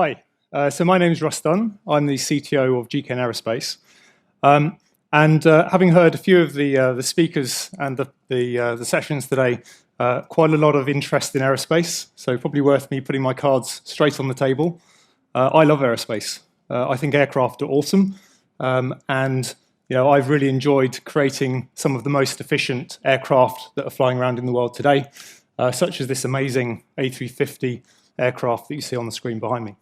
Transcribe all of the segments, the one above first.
Hi, so my name is Russ Dunn. I'm the CTO of GKN Aerospace. Having heard a few of the speakers and the sessions today, quite a lot of interest in aerospace, so probably worth me putting my cards straight on the table. I love aerospace. I think aircraft are awesome, and I've really enjoyed creating some of the most efficient aircraft that are flying around in the world today, such as this amazing A350 aircraft that you see on the screen behind me.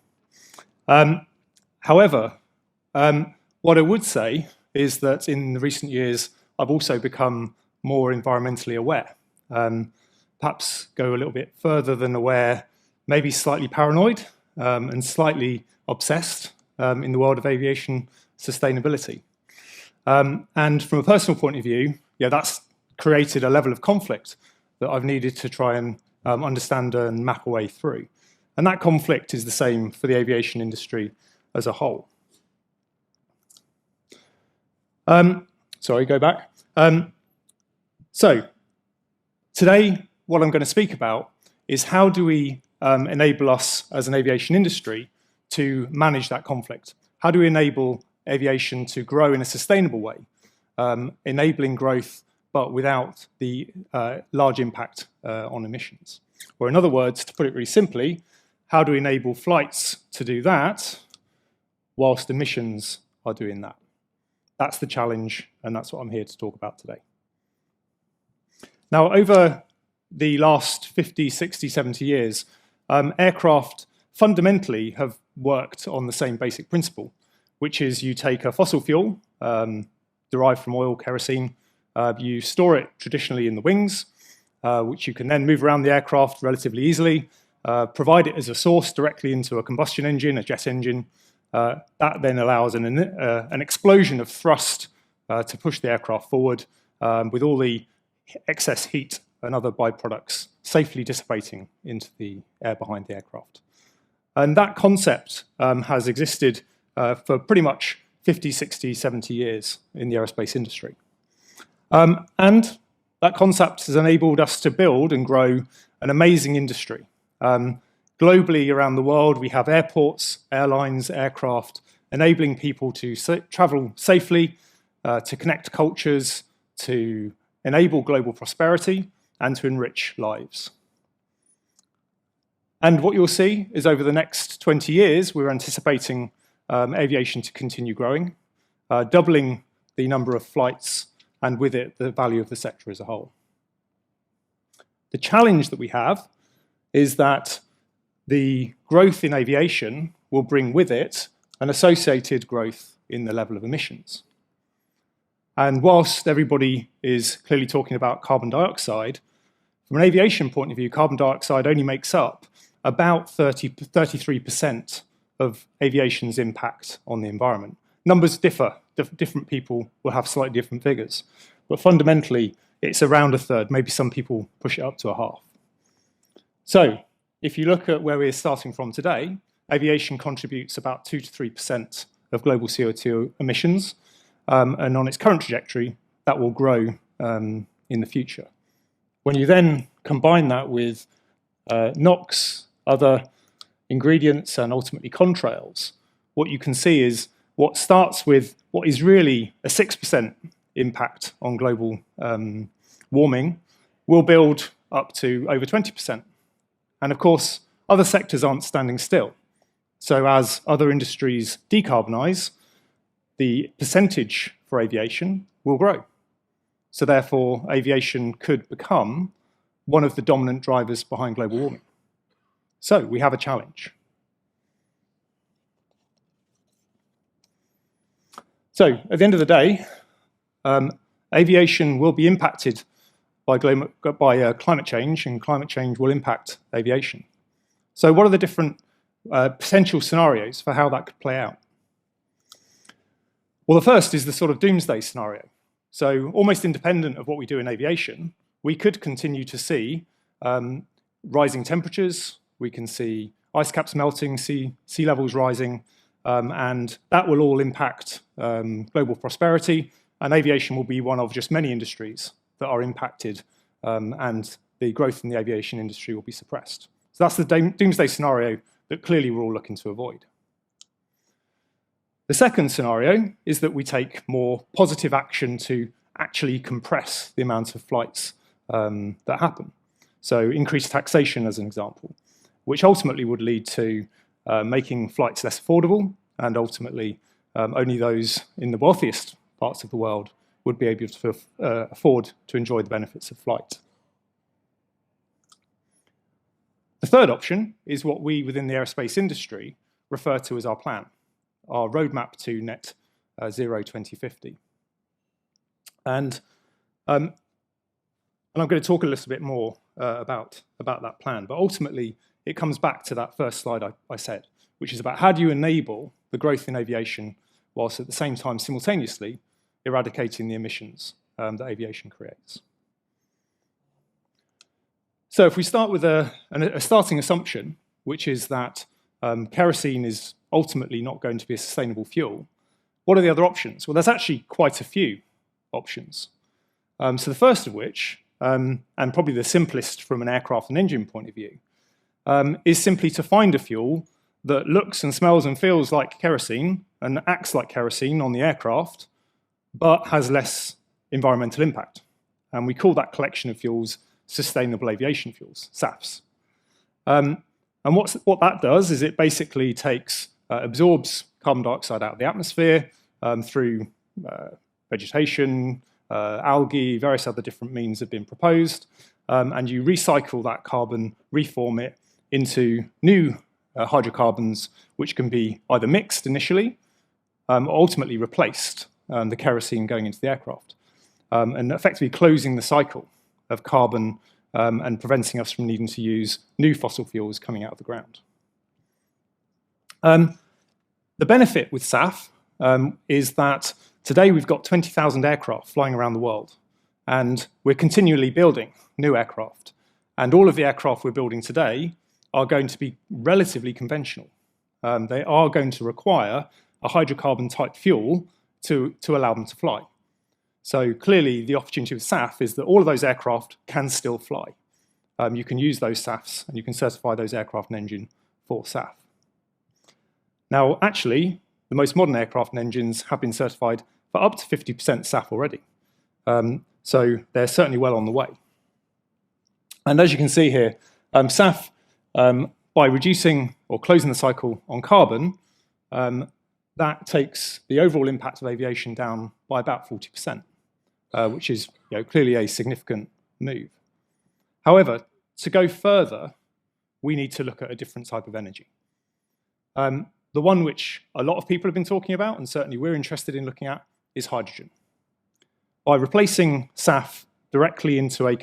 However, what I would say is that in the recent years, I've also become more environmentally aware. Perhaps go a little bit further than aware, maybe slightly paranoid and slightly obsessed in the world of aviation sustainability. And from a personal point of view, that's created a level of conflict that I've needed to try and understand and map a way through. And that conflict is the same for the aviation industry as a whole. Sorry, go back. So today, what I'm going to speak about is how do we enable us as an aviation industry to manage that conflict? How do we enable aviation to grow in a sustainable way, enabling growth but without the large impact on emissions? Or in other words, to put it really simply, how do we enable flights to do that whilst emissions are doing that? That's the challenge, and that's what I'm here to talk about today. Now, over the last 50, 60, 70 years, aircraft fundamentally have worked on the same basic principle, which is you take a fossil fuel derived from oil, kerosene, you store it traditionally in the wings, which you can then move around the aircraft relatively easily, provide it as a source directly into a combustion engine, a jet engine. That then allows an explosion of thrust to push the aircraft forward with all the excess heat and other byproducts safely dissipating into the air behind the aircraft. And that concept has existed for pretty much 50, 60, 70 years in the aerospace industry. And that concept has enabled us to build and grow an amazing industry. Globally around the world, we have airports, airlines, aircraft, enabling people to travel safely, to connect cultures, to enable global prosperity, and to enrich lives. And what you'll see is over the next 20 years, we're anticipating aviation to continue growing, doubling the number of flights, and with it, the value of the sector as a whole. The challenge that we have is that the growth in aviation will bring with it an associated growth in the level of emissions. And whilst everybody is clearly talking about carbon dioxide, from an aviation point of view, carbon dioxide only makes up about 33% of aviation's impact on the environment. Numbers differ. Different people will have slightly different figures. But fundamentally, it's around a third. Maybe some people push it up to a half. So if you look at where we're starting from today, aviation contributes about 2 to 3% of global CO2 emissions. And on its current trajectory, that will grow in the future. When you then combine that with NOx, other ingredients, and ultimately contrails, what you can see is what starts with what is really a 6% impact on global warming will build up to over 20%. And of course, other sectors aren't standing still. So as other industries decarbonize, the percentage for aviation will grow. So therefore, aviation could become one of the dominant drivers behind global warming. So we have a challenge. So at the end of the day, aviation will be impacted by climate change, and climate change will impact aviation. So what are the different potential scenarios for how that could play out? Well, the first is the sort of doomsday scenario. So almost independent of what we do in aviation, we could continue to see rising temperatures, we can see ice caps melting, sea levels rising, and that will all impact global prosperity, and aviation will be one of just many industries that are impacted, and the growth in the aviation industry will be suppressed. So that's the doomsday scenario that clearly we're all looking to avoid. The second scenario is that we take more positive action to actually compress the amount of flights that happen. So increased taxation as an example, which ultimately would lead to making flights less affordable, and ultimately only those in the wealthiest parts of the world would be able to afford to enjoy the benefits of flight. The third option is what we within the aerospace industry refer to as our plan, our roadmap to net zero 2050. And I'm going to talk a little bit more about that plan, but ultimately it comes back to that first slide I said, which is about how do you enable the growth in aviation whilst at the same time simultaneously eradicating the emissions that aviation creates. So if we start with a starting assumption, which is that kerosene is ultimately not going to be a sustainable fuel, what are the other options? Well, there's actually quite a few options. So the first of which, and probably the simplest from an aircraft and engine point of view, is simply to find a fuel that looks and smells and feels like kerosene and acts like kerosene on the aircraft, but has less environmental impact. And we call that collection of fuels sustainable aviation fuels, SAFs. And what that does is it basically absorbs carbon dioxide out of the atmosphere through vegetation, algae, various other different means have been proposed, and you recycle that carbon, reform it into new hydrocarbons, which can be either mixed initially or ultimately replaced the kerosene going into the aircraft, and effectively closing the cycle of carbon and preventing us from needing to use new fossil fuels coming out of the ground. The benefit with SAF is that today we've got 20,000 aircraft flying around the world, and we're continually building new aircraft. And all of the aircraft we're building today are going to be relatively conventional. They are going to require a hydrocarbon type fuel to allow them to fly. So clearly the opportunity with SAF is that all of those aircraft can still fly. You can use those SAFs and you can certify those aircraft and engine for SAF. Now actually, the most modern aircraft and engines have been certified for up to 50% SAF already. So they're certainly well on the way. And as you can see here, SAF, by reducing or closing the cycle on carbon, that takes the overall impact of aviation down by about 40%, which is clearly a significant move. However, to go further, we need to look at a different type of energy. The one which a lot of people have been talking about, and certainly we're interested in looking at, is hydrogen. By replacing SAF directly into a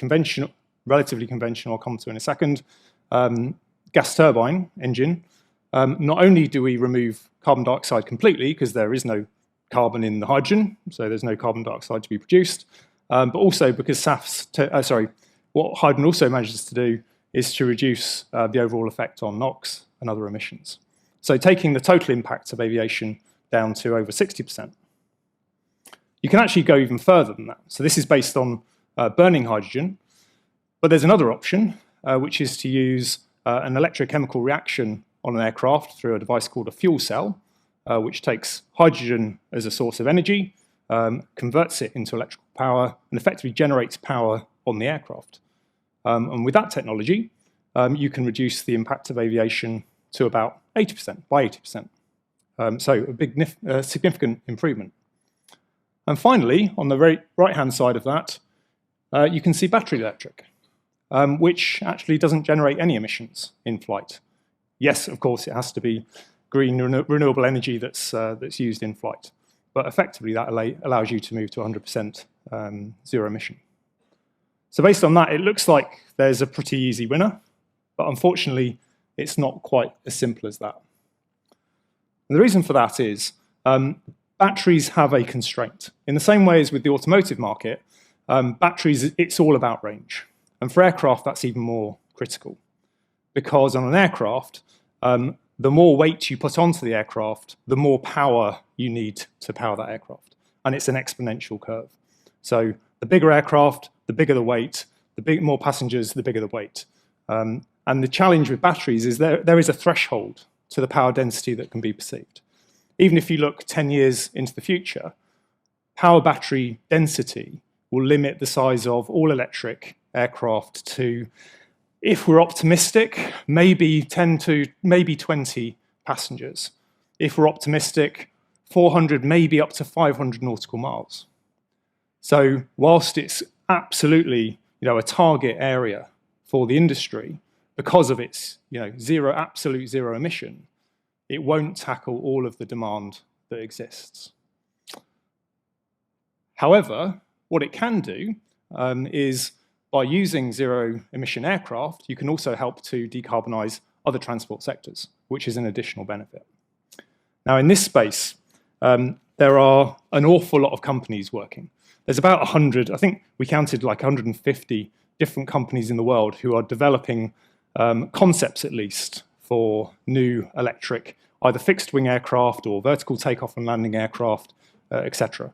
relatively conventional, I'll come to in a second, gas turbine engine, not only do we remove carbon dioxide completely, because there is no carbon in the hydrogen, so there's no carbon dioxide to be produced, but also because what hydrogen also manages to do is to reduce the overall effect on NOx and other emissions. So taking the total impact of aviation down to over 60%. You can actually go even further than that. So this is based on burning hydrogen, but there's another option, which is to use an electrochemical reaction on an aircraft through a device called a fuel cell, which takes hydrogen as a source of energy, converts it into electrical power, and effectively generates power on the aircraft. And with that technology, you can reduce the impact of aviation to about 80%, by 80%. So a big, significant improvement. And finally, on the right-hand side of that, you can see battery electric, which actually doesn't generate any emissions in flight. Yes, of course, it has to be green, renewable energy that's used in flight. But effectively, that allows you to move to 100% zero emission. So based on that, it looks like there's a pretty easy winner. But unfortunately, it's not quite as simple as that. And the reason for that is batteries have a constraint. In the same way as with the automotive market, batteries, it's all about range. And for aircraft, that's even more critical. Because on an aircraft, the more weight you put onto the aircraft, the more power you need to power that aircraft. And it's an exponential curve. So the bigger aircraft, the bigger the weight, more passengers, the bigger the weight. And the challenge with batteries is there is a threshold to the power density that can be perceived. Even if you look 10 years into the future, power battery density will limit the size of all electric aircraft to, if we're optimistic, maybe 10 to maybe 20 passengers. If we're optimistic, 400, maybe up to 500 nautical miles. So whilst it's absolutely a target area for the industry, because of its absolute zero emission, it won't tackle all of the demand that exists. However, what it can do is, by using zero emission aircraft, you can also help to decarbonize other transport sectors, which is an additional benefit. Now, in this space, there are an awful lot of companies working. There's about 100, I think we counted like 150 different companies in the world who are developing concepts, at least, for new electric, either fixed wing aircraft or vertical takeoff and landing aircraft, etc.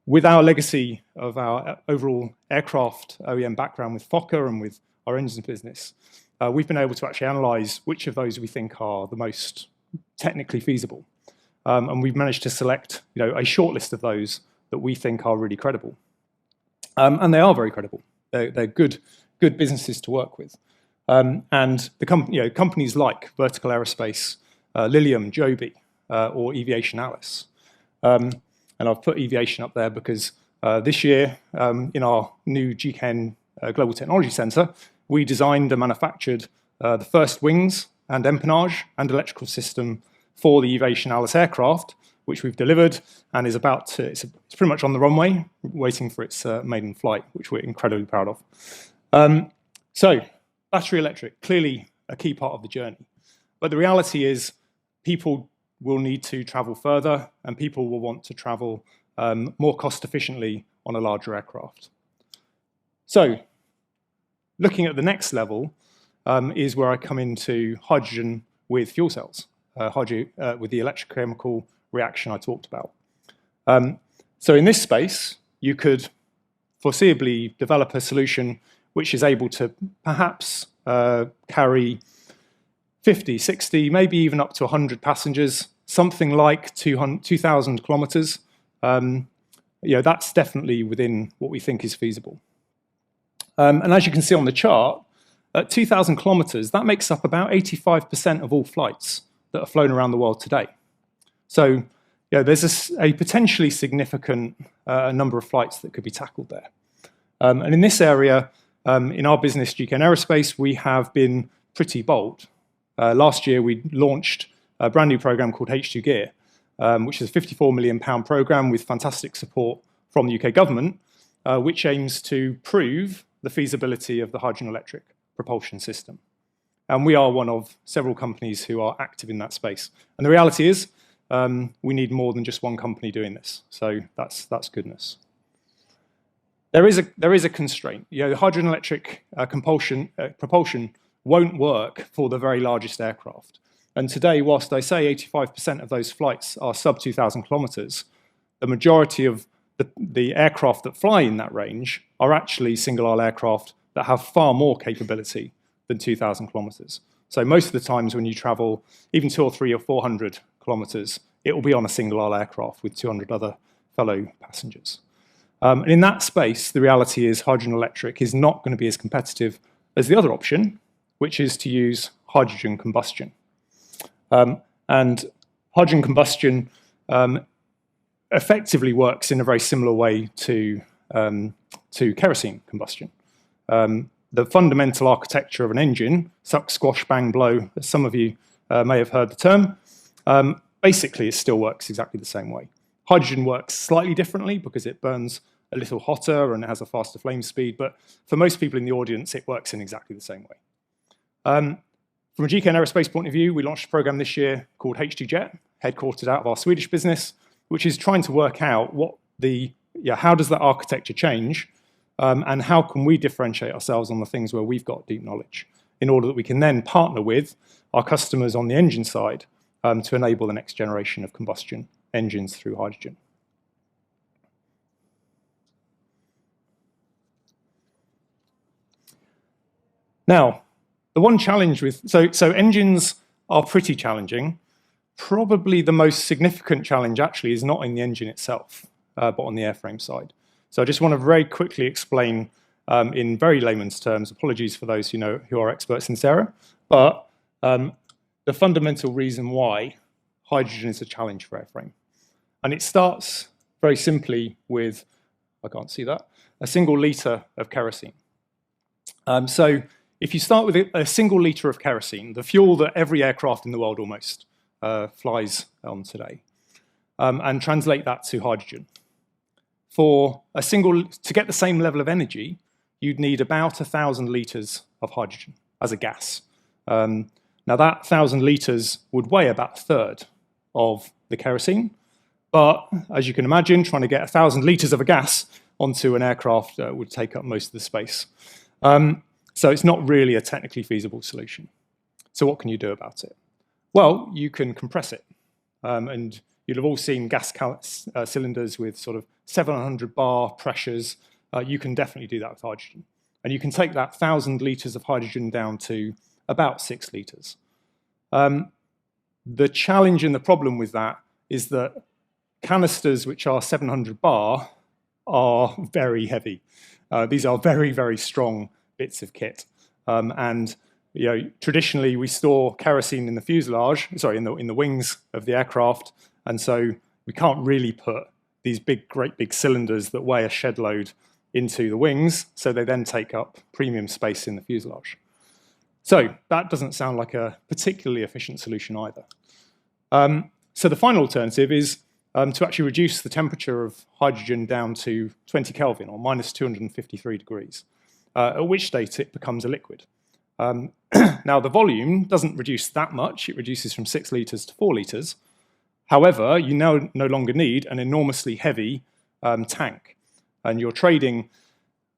With our legacy of our overall aircraft OEM background with Fokker and with our engines business, we've been able to actually analyze which of those we think are the most technically feasible. And we've managed to select a short list of those that we think are really credible. And they are very credible. They're good businesses to work with. And the companies like Vertical Aerospace, Lilium, Joby, or Aviation Alice. And I've put Aviation up there because this year, in our new GKN Global Technology Center, we designed and manufactured the first wings and empennage and electrical system for the Aviation Alice aircraft, which we've delivered and is about to, it's pretty much on the runway, waiting for its maiden flight, which we're incredibly proud of. So, battery electric, clearly a key part of the journey. But the reality is people will need to travel further and people will want to travel more cost efficiently on a larger aircraft. So, looking at the next level is where I come into hydrogen with fuel cells, with the electrochemical reaction I talked about. So in this space, you could foreseeably develop a solution which is able to perhaps carry 50, 60, maybe even up to 100 passengers, something like 2,000 kilometers. That's definitely within what we think is feasible. And as you can see on the chart, at 2,000 kilometers, that makes up about 85% of all flights that are flown around the world today. So there's a potentially significant number of flights that could be tackled there. And in this area, in our business, GKN Aerospace, we have been pretty bold. Last year, we launched a brand new program called H2 Gear, which is a £54 million program with fantastic support from the UK government, which aims to prove the feasibility of the hydrogen electric propulsion system. And we are one of several companies who are active in that space. And the reality is, we need more than just one company doing this. So that's goodness. There is a constraint. Hydrogen electric propulsion won't work for the very largest aircraft. And today, whilst I say 85% of those flights are sub 2,000 kilometers, the majority of the aircraft that fly in that range are actually single-aisle aircraft that have far more capability than 2,000 kilometers. So most of the times when you travel even 200 or 300 or 400 kilometers, it will be on a single-aisle aircraft with 200 other fellow passengers. And in that space, the reality is hydrogen electric is not going to be as competitive as the other option, which is to use hydrogen combustion. And hydrogen combustion effectively works in a very similar way to kerosene combustion. The fundamental architecture of an engine, suck, squash, bang, blow, as some of you may have heard the term, basically it still works exactly the same way. Hydrogen works slightly differently because it burns a little hotter and it has a faster flame speed, but for most people in the audience, it works in exactly the same way. From a GKN Aerospace point of view, we launched a program this year called H2 Jet, headquartered out of our Swedish business, which is trying to work out how does that architecture change, and how can we differentiate ourselves on the things where we've got deep knowledge in order that we can then partner with our customers on the engine side to enable the next generation of combustion engines through hydrogen. Now, The one challenge with, so engines are pretty challenging. Probably the most significant challenge actually is not in the engine itself, but on the airframe side. So I just want to very quickly explain in very layman's terms, apologies for those who are experts in this area, but the fundamental reason why hydrogen is a challenge for airframe. And it starts very simply with, I can't see that, a single litre of kerosene. So if you start with a single litre of kerosene, the fuel that every aircraft in the world almost flies on today, and translate that to hydrogen. To get the same level of energy, you'd need about 1,000 litres of hydrogen as a gas. Now that 1,000 litres would weigh about a third of the kerosene, but as you can imagine, trying to get 1,000 litres of a gas onto an aircraft would take up most of the space. So it's not really a technically feasible solution. So what can you do about it? Well, you can compress it. And you'll have all seen gas cylinders with sort of 700 bar pressures. You can definitely do that with hydrogen. And you can take that 1,000 litres of hydrogen down to about 6 litres. The challenge and the problem with that is that canisters which are 700 bar are very heavy. These are very, very strong bits of kit. And traditionally we store kerosene in the fuselage, in the wings of the aircraft, and so we can't really put these great big cylinders that weigh a shed load into the wings, so they then take up premium space in the fuselage. So that doesn't sound like a particularly efficient solution either. So the final alternative is to actually reduce the temperature of hydrogen down to 20 Kelvin, or minus 253 degrees, at which state it becomes a liquid. Now, the volume doesn't reduce that much. It reduces from 6 litres to 4 litres. However, you now no longer need an enormously heavy tank. And you're trading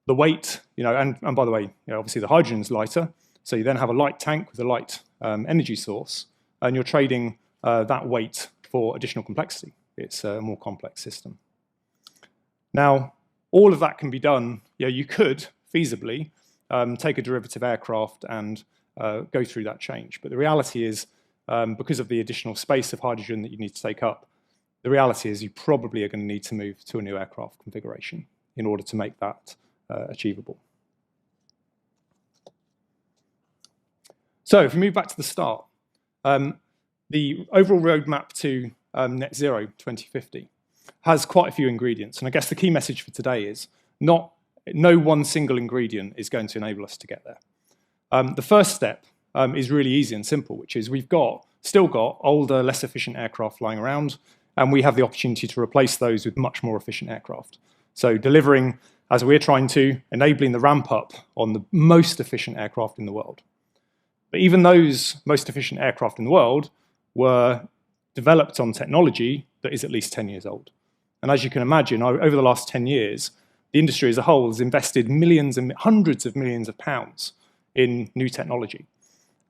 the weight, and by the way, obviously the hydrogen's lighter. So you then have a light tank with a light energy source, and you're trading that weight for additional complexity. It's a more complex system. Now, all of that can be done. You could feasibly take a derivative aircraft and go through that change. But the reality is, because of the additional space of hydrogen that you need to take up, the reality is you probably are going to need to move to a new aircraft configuration in order to make that achievable. So if we move back to the start, the overall roadmap to net zero 2050 has quite a few ingredients. And I guess the key message for today is no one single ingredient is going to enable us to get there. The first step is really easy and simple, which is we've still got older, less efficient aircraft flying around, and we have the opportunity to replace those with much more efficient aircraft. So delivering, as we're trying to, enabling the ramp up on the most efficient aircraft in the world. But even those most efficient aircraft in the world were developed on technology that is at least 10 years old. And as you can imagine, over the last 10 years, the industry as a whole has invested millions and hundreds of millions of pounds in new technology.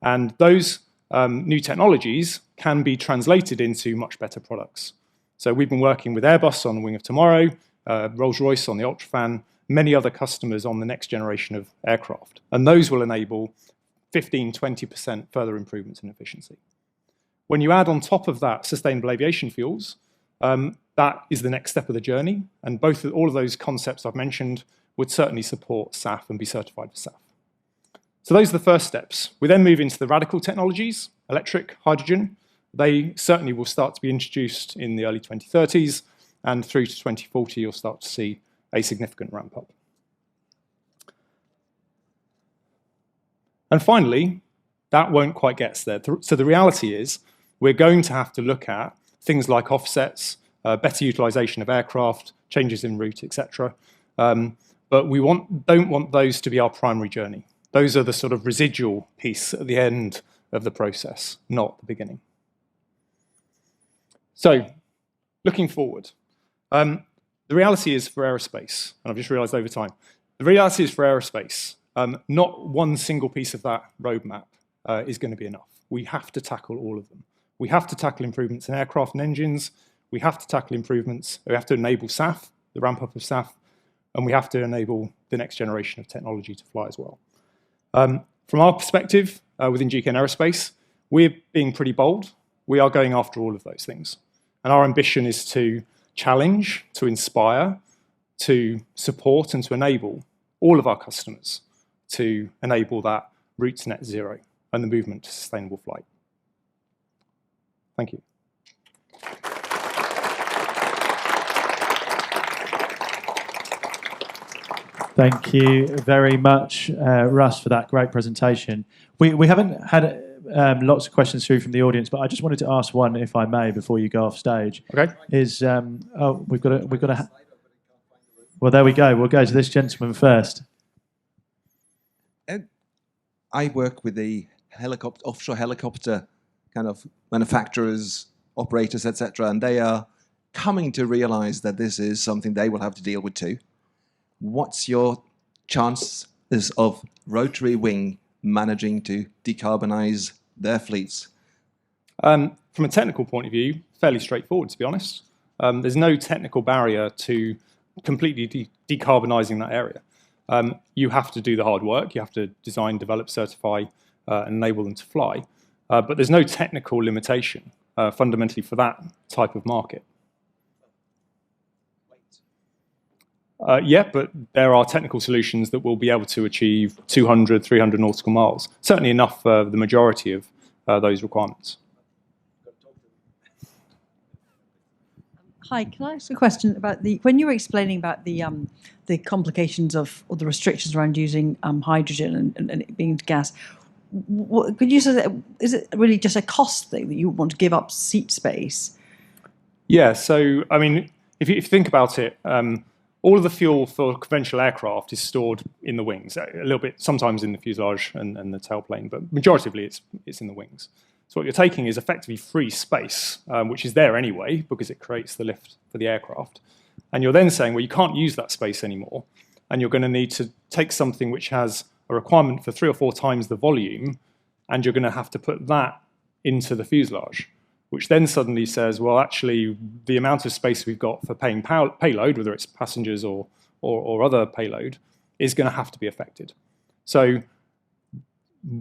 And those new technologies can be translated into much better products. So we've been working with Airbus on the Wing of Tomorrow, Rolls-Royce on the UltraFan, many other customers on the next generation of aircraft. And those will enable 15–20% further improvements in efficiency. When you add on top of that sustainable aviation fuels, that is the next step of the journey. And all of those concepts I've mentioned would certainly support SAF and be certified for SAF. So those are the first steps. We then move into the radical technologies, electric, hydrogen. They certainly will start to be introduced in the early 2030s, and through to 2040, you'll start to see a significant ramp up. And finally, that won't quite get us there. So the reality is we're going to have to look at things like offsets, better utilization of aircraft, changes in route, etc. But we don't want those to be our primary journey. Those are the sort of residual piece at the end of the process, not the beginning. So, looking forward, the reality is for aerospace, and I've just realized over time, the reality is for aerospace, not one single piece of that roadmap is going to be enough. We have to tackle all of them. We have to tackle improvements in aircraft and engines. We have to tackle improvements. We have to enable SAF, the ramp up of SAF, and we have to enable the next generation of technology to fly as well. From our perspective, within GKN Aerospace, we're being pretty bold. We are going after all of those things. And our ambition is to challenge, to inspire, to support, and to enable all of our customers to enable that route to net zero and the movement to sustainable flight. Thank you. Thank you very much, Russ, for that great presentation. We haven't had lots of questions through from the audience, but I just wanted to ask one, if I may, before you go off stage. Okay. We've got a. Well, there we go. We'll go to this gentleman first. I work with the offshore helicopter kind of manufacturers, operators, etc., and they are coming to realise that this is something they will have to deal with too. What's your chances of rotary wing managing to decarbonise their fleets? From a technical point of view, fairly straightforward, to be honest. There's no technical barrier to completely decarbonising that area. You have to do the hard work. You have to design, develop, certify, and enable them to fly. But there's no technical limitation fundamentally for that type of market. Yeah, but there are technical solutions that will be able to achieve 200, 300 nautical miles. Certainly enough for the majority of those requirements. Hi, can I ask a question about when you were explaining about the complications of, or the restrictions around using hydrogen and it being gas? Could you say, is it really just a cost thing that you want to give up seat space? Yeah, so I mean, if you think about it, all of the fuel for conventional aircraft is stored in the wings, a little bit sometimes in the fuselage and the tailplane, but majoritively it's in the wings. So what you're taking is effectively free space, which is there anyway because it creates the lift for the aircraft. And you're then saying, well, you can't use that space anymore, and you're going to need to take something which has a requirement for 3 or 4 times the volume, and you're going to have to put that into the fuselage, which then suddenly says, well, actually, the amount of space we've got for paying payload, whether it's passengers or other payload, is going to have to be affected. So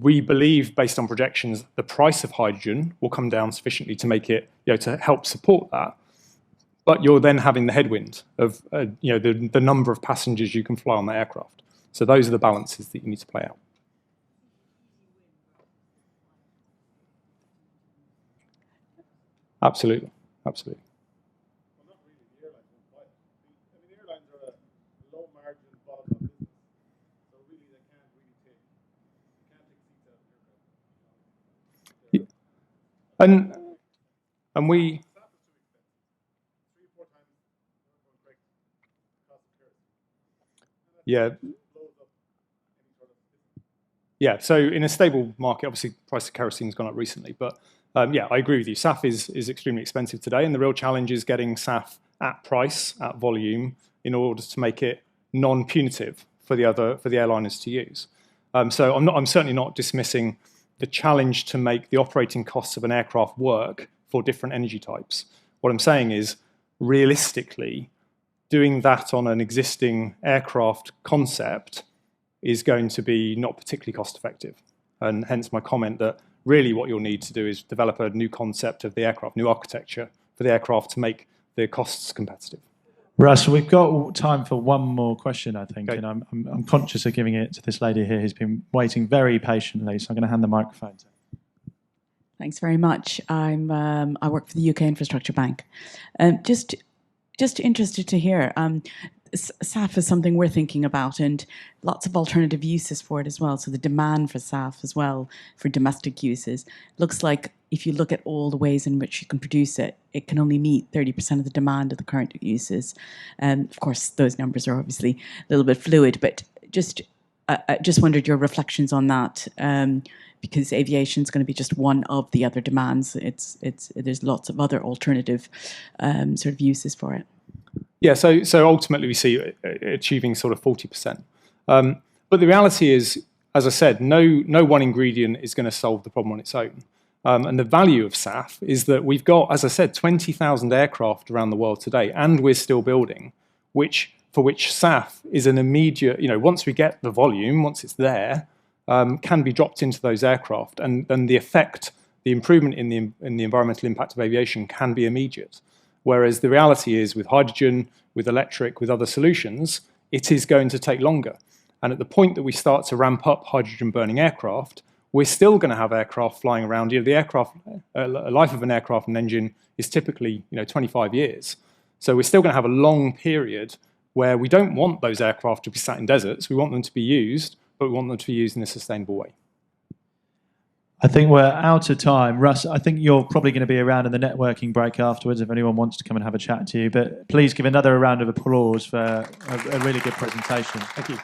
we believe, based on projections, the price of hydrogen will come down sufficiently to make it, to help support that. But you're then having the headwind of, the number of passengers you can fly on the aircraft. So those are the balances that you need to play out. Absolutely, absolutely. Well, not really. The airlines won't buy it. I mean, the airlines are a low-margin, volatile business, so really they can't take seats out of the aircraft. And we. SAF is too expensive. 3 or 4 times the cost of kerosene. Yeah. Blows up any sort of business. Yeah. So in a stable market, obviously, the price of kerosene has gone up recently, but. Yeah, I agree with you. SAF is extremely expensive today, and the real challenge is getting SAF at price, at volume, in order to make it non-punitive for the airliners to use. So I'm certainly not dismissing the challenge to make the operating costs of an aircraft work for different energy types. What I'm saying is, realistically, doing that on an existing aircraft concept is going to be not particularly cost effective, and hence my comment that really what you'll need to do is develop a new concept of the aircraft, new architecture for the aircraft to make the costs competitive. Russ, we've got time for one more question, I think, Okay. and I'm conscious of giving it to this lady here who's been waiting very patiently, so I'm going to hand the microphone to her. Thanks very much. I work for the UK Infrastructure Bank. Just interested to hear, SAF is something we're thinking about, and lots of alternative uses for it as well. So the demand for SAF as well for domestic uses looks like, if you look at all the ways in which you can produce it, it can only meet 30% of the demand of the current uses. Of course, those numbers are obviously a little bit fluid, but I just wondered your reflections on that, because aviation is going to be just one of the other demands. There's lots of other alternative sort of uses for it. Yeah, so ultimately we see achieving sort of 40%. But the reality is, as I said, no one ingredient is going to solve the problem on its own. And the value of SAF is that we've got, as I said, 20,000 aircraft around the world today, and we're still building, for which SAF is an immediate, once we get the volume, once it's there, can be dropped into those aircraft, and then the effect, the improvement in the environmental impact of aviation can be immediate. Whereas the reality is, with hydrogen, with electric, with other solutions, it is going to take longer. And at the point that we start to ramp up hydrogen-burning aircraft, we're still going to have aircraft flying around. You know, the aircraft life of an aircraft and engine is typically 25 years. So we're still going to have a long period where we don't want those aircraft to be sat in deserts. We want them to be used, but we want them to be used in a sustainable way. I think we're out of time. Russ, I think you're probably going to be around in the networking break afterwards if anyone wants to come and have a chat to you. But please give another round of applause for a really good presentation. Thank you.